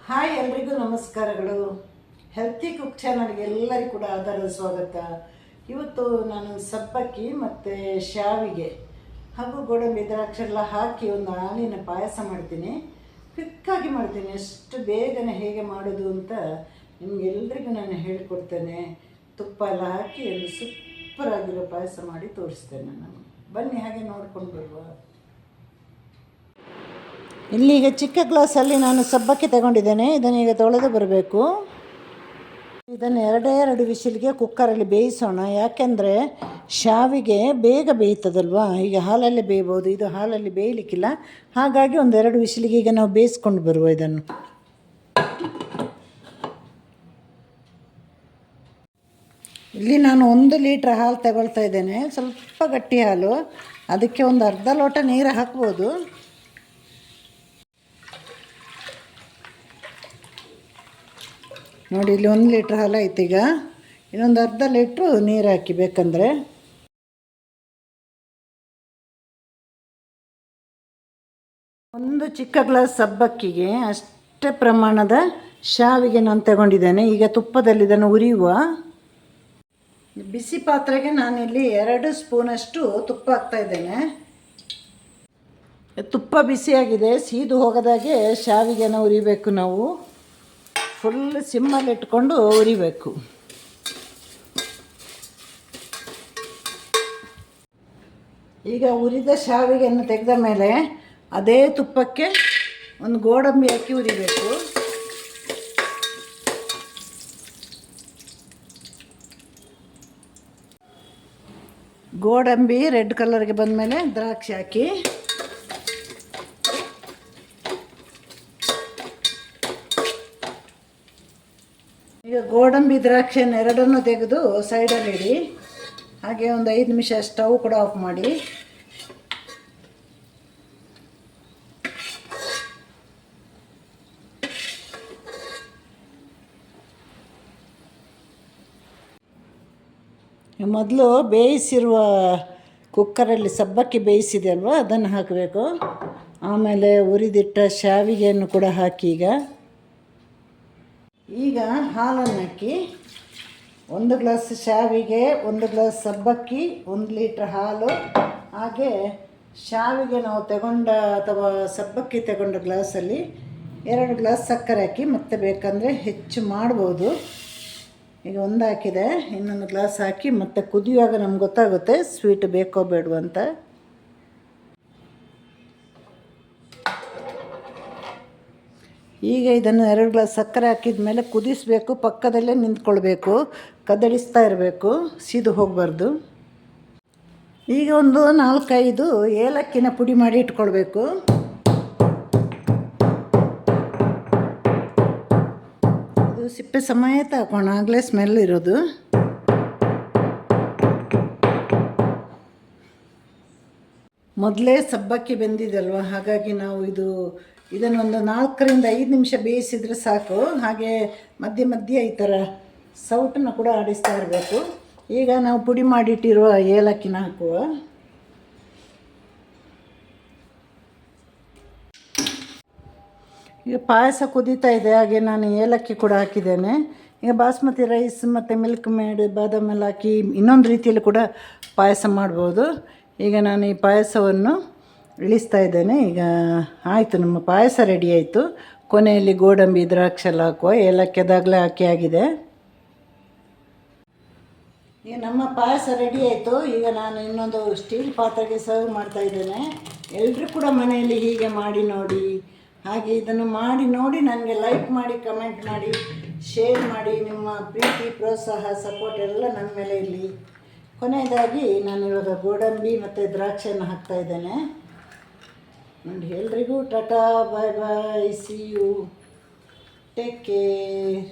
Hi ಎಲ್ರಿಗೂ ನಮಸ್ಕಾರಗಳು. Healthy cook ಚಾನಲ್ಗೆ ಎಲ್ಲರಿಗೂ ಕೂಡ ಆಧಾರದ ಸ್ವಾಗತ. ಇವತ್ತು ನಾನು ಸಬ್ಬಕ್ಕಿ ಮತ್ತು ಶಾವಿಗೆ ಹಾಗೂ ಗೋಡಂಬಿ ದ್ರಾಕ್ಷಿ ಎಲ್ಲ ಹಾಕಿ ಒಂದು ಹಾಲಿನ ಪಾಯಸ ಮಾಡ್ತೀನಿ. ಕ್ವಿಕ್ಕಾಗಿ ಮಾಡ್ತೀನಿ. ಎಷ್ಟು ಬೇಗನೆ ಹೇಗೆ ಮಾಡೋದು ಅಂತ ನಿಮಗೆಲ್ಲರಿಗೂ ನಾನು ಹೇಳಿಕೊಡ್ತೇನೆ. ತುಪ್ಪ ಎಲ್ಲ ಹಾಕಿ ಒಂದು ಸೂಪರಾಗಿರೋ ಪಾಯಸ ಮಾಡಿ ತೋರಿಸ್ತೇನೆ ನಾನು. ಬನ್ನಿ ಹಾಗೆ ನೋಡ್ಕೊಂಡು ಬರುವ. ಇಲ್ಲಿಗ ಚಿಕ್ಕ ಗ್ಲಾಸಲ್ಲಿ ನಾನು ಸಬ್ಬಕ್ಕಿ ತಗೊಂಡಿದ್ದೇನೆ. ಇದನ್ನು ಈಗ ತೊಳೆದು ಬರಬೇಕು. ಇದನ್ನು ಎರಡು ವಿಸಿಲ್ಗೆ ಕುಕ್ಕರಲ್ಲಿ ಬೇಯಿಸೋಣ. ಯಾಕೆಂದರೆ ಶಾವಿಗೆ ಬೇಗ ಬೇಯ್ತದಲ್ವಾ. ಈಗ ಹಾಲಲ್ಲಿ ಬೇಯ್ಬೋದು, ಇದು ಹಾಲಲ್ಲಿ ಬೇಯಲಿಕ್ಕಿಲ್ಲ. ಹಾಗಾಗಿ ಒಂದೆರಡು ವಿಸಿಲಿಗೆ ಈಗ ನಾವು ಬೇಯಿಸ್ಕೊಂಡು ಬರುವ. ಇದನ್ನು ಇಲ್ಲಿ ನಾನು 1 ಲೀಟ್ರ್ ಹಾಲು ತಗೊಳ್ತಾ ಇದ್ದೇನೆ. ಸ್ವಲ್ಪ ಗಟ್ಟಿ ಹಾಲು. ಅದಕ್ಕೆ ಒಂದು ಅರ್ಧ ಲೋಟ ನೀರು ಹಾಕ್ಬೋದು. ನೋಡಿ, ಇಲ್ಲಿ 1 ಲೀಟ್ರ್ ಹಾಲು ಆಯ್ತು. ಈಗ ಇನ್ನೊಂದು ಅರ್ಧ ಲೀಟ್ರು ನೀರು ಹಾಕಿ ಬೇಕಂದರೆ. ಒಂದು ಚಿಕ್ಕ ಗ್ಲಾಸ್ ಸಬ್ಬಕ್ಕಿಗೆ ಅಷ್ಟೇ ಪ್ರಮಾಣದ ಶಾವಿಗೆ ನಾನು ತಗೊಂಡಿದ್ದೇನೆ. ಈಗ ತುಪ್ಪದಲ್ಲಿ ಇದನ್ನು ಉರಿಯುವ. ಬಿಸಿ ಪಾತ್ರೆಗೆ ನಾನಿಲ್ಲಿ 2 ಸ್ಪೂನಷ್ಟು ತುಪ್ಪ ಹಾಕ್ತಾ ಇದ್ದೇನೆ. ತುಪ್ಪ ಬಿಸಿಯಾಗಿದೆ. ಸೀದು ಹೋಗದಾಗೆ ಶಾವಿಗೆನ ಉರಿಬೇಕು. ನಾವು ಫುಲ್ ಸಿಮ್ಮಲ್ಲಿ ಇಟ್ಕೊಂಡು ಉರಿಬೇಕು. ಈಗ ಉರಿದ ಶಾವಿಗೆಯನ್ನು ತೆಗೆದ ಮೇಲೆ ಅದೇ ತುಪ್ಪಕ್ಕೆ ಒಂದು ಗೋಡಂಬಿ ಹಾಕಿ ಉರಿಬೇಕು. ಗೋಡಂಬಿ ರೆಡ್ ಕಲರ್ಗೆ ಬಂದ ಮೇಲೆ ದ್ರಾಕ್ಷಿ ಹಾಕಿ. ಈಗ ಗೋಡಂಬಿ ದ್ರಾಕ್ಷಿಯನ್ನು ಎರಡನ್ನೂ ತೆಗೆದು ಸೈಡಲ್ಲಿಡಿ. ಹಾಗೆ ಒಂದು 5 ನಿಮಿಷ ಸ್ಟವ್ ಕೂಡ ಆಫ್ ಮಾಡಿ. ಮೊದಲು ಬೇಯಿಸಿರುವ ಕುಕ್ಕರಲ್ಲಿ ಸಬ್ಬಕ್ಕಿ ಬೇಯಿಸಿದೆ ಅಲ್ವಾ, ಅದನ್ನು ಹಾಕಬೇಕು. ಆಮೇಲೆ ಉರಿದಿಟ್ಟ ಶಾವಿಗೆಯನ್ನು ಕೂಡ ಹಾಕಿ. ಈಗ ಹಾಲನ್ನು ಹಾಕಿ 1 ಗ್ಲಾಸ್ ಶಾವಿಗೆ, 1 ಗ್ಲಾಸ್ ಸಬ್ಬಕ್ಕಿ, 1 ಲೀಟ್ರ್ ಹಾಲು, ಹಾಗೆ ಶಾವಿಗೆ ನಾವು ತಗೊಂಡ ಅಥವಾ ಸಬ್ಬಕ್ಕಿ ತಗೊಂಡ ಗ್ಲಾಸಲ್ಲಿ 2 ಗ್ಲಾಸ್ ಸಕ್ಕರೆ ಹಾಕಿ. ಮತ್ತೆ ಬೇಕಂದರೆ ಹೆಚ್ಚು ಮಾಡ್ಬೋದು. ಈಗ 1 ಹಾಕಿದೆ, ಇನ್ನೊಂದು ಗ್ಲಾಸ್ ಹಾಕಿ ಮತ್ತೆ ಕುದಿಯುವಾಗ ನಮ್ಗೆ ಗೊತ್ತಾಗುತ್ತೆ ಸ್ವೀಟ್ ಬೇಕೋ ಬೇಡವೋ ಅಂತ. ಈಗ ಇದನ್ನು 2 ಗ್ಲಾಸ್ ಸಕ್ಕರೆ ಹಾಕಿದ ಮೇಲೆ ಕುದಿಸಬೇಕು. ಪಕ್ಕದಲ್ಲೇ ನಿಂತ್ಕೊಳ್ಬೇಕು, ಕದಡಿಸ್ತಾ ಇರಬೇಕು, ಸೀದು ಹೋಗಬಾರ್ದು. ಈಗ ಒಂದು 4-5 ಏಲಕ್ಕಿನ ಪುಡಿ ಮಾಡಿ ಇಟ್ಕೊಳ್ಬೇಕು. ಇದು ಸಿಪ್ಪೆ ಸಮೇತ ಹಾಕೋಣ, ಆಗಲೇ ಸ್ಮೆಲ್ ಇರೋದು. ಮೊದಲೇ ಸಬ್ಬಕ್ಕಿ ಬೆಂದಿದಲ್ವ, ಹಾಗಾಗಿ ನಾವು ಇದನ್ನು ಒಂದು 4-5 ನಿಮಿಷ ಬೇಯಿಸಿದರೆ ಸಾಕು. ಹಾಗೆ ಮಧ್ಯೆ ಈ ಥರ ಸೌಟನ್ನು ಕೂಡ ಆಡಿಸ್ತಾ ಇರಬೇಕು. ಈಗ ನಾವು ಪುಡಿ ಮಾಡಿಟ್ಟಿರುವ ಏಲಕ್ಕಿನ ಹಾಕುವ. ಈಗ ಪಾಯಸ ಕುದೀತಾ ಇದೆ, ಹಾಗೆ ನಾನು ಏಲಕ್ಕಿ ಕೂಡ ಹಾಕಿದ್ದೇನೆ. ಈಗ ಬಾಸ್ಮತಿ ರೈಸ್ ಮತ್ತು ಮಿಲ್ಕ್ ಮೇಡ್, ಬಾದಾಮಿ ಎಲ್ಲ ಹಾಕಿ ಇನ್ನೊಂದು ರೀತಿಯಲ್ಲಿ ಕೂಡ ಪಾಯಸ ಮಾಡ್ಬೋದು. ಈಗ ನಾನು ಈ ಪಾಯಸವನ್ನು ಇಳಿಸ್ತಾ ಇದ್ದೇನೆ. ಈಗ ಆಯಿತು, ನಮ್ಮ ಪಾಯಸ ರೆಡಿ ಆಯಿತು. ಕೊನೆಯಲ್ಲಿ ಗೋಡಂಬಿ ದ್ರಾಕ್ಷಿ ಎಲ್ಲ ಹಾಕುವ. ಏಲಕ್ಕಿ ಅದಾಗಲೇ ಹಾಕಿ ಆಗಿದೆ. ಈಗ ನಮ್ಮ ಪಾಯಸ ರೆಡಿ ಆಯಿತು. ಈಗ ನಾನು ಇನ್ನೊಂದು ಸ್ಟೀಲ್ ಪಾತ್ರೆಗೆ ಸರ್ವ್ ಮಾಡ್ತಾ ಇದ್ದೇನೆ. ಎಲ್ಲರೂ ಕೂಡ ಮನೆಯಲ್ಲಿ ಹೀಗೆ ಮಾಡಿ ನೋಡಿ. ಹಾಗೆ ಇದನ್ನು ಮಾಡಿ ನೋಡಿ ನನಗೆ ಲೈಕ್ ಮಾಡಿ, ಕಮೆಂಟ್ ಮಾಡಿ, ಶೇರ್ ಮಾಡಿ. ನಿಮ್ಮ ಪ್ರೀತಿ, ಪ್ರೋತ್ಸಾಹ, ಸಪೋರ್ಟ್ ಎಲ್ಲ ನನ್ನ ಮೇಲೆ ಇರಲಿ. ಕೊನೆಯದಾಗಿ ನಾನು ಇವಾಗ ಗೋಡಂಬಿ ಮತ್ತು ದ್ರಾಕ್ಷಿಯನ್ನು ಹಾಕ್ತಾ ಇದ್ದೇನೆ. ನೋಡಿ, ಎಲ್ರಿಗೂ ಟಾಟಾ, ಬಾಯ್ ಬಾಯ್, ಸಿ ಯು, ಟೇಕ್ ಕೇರ್.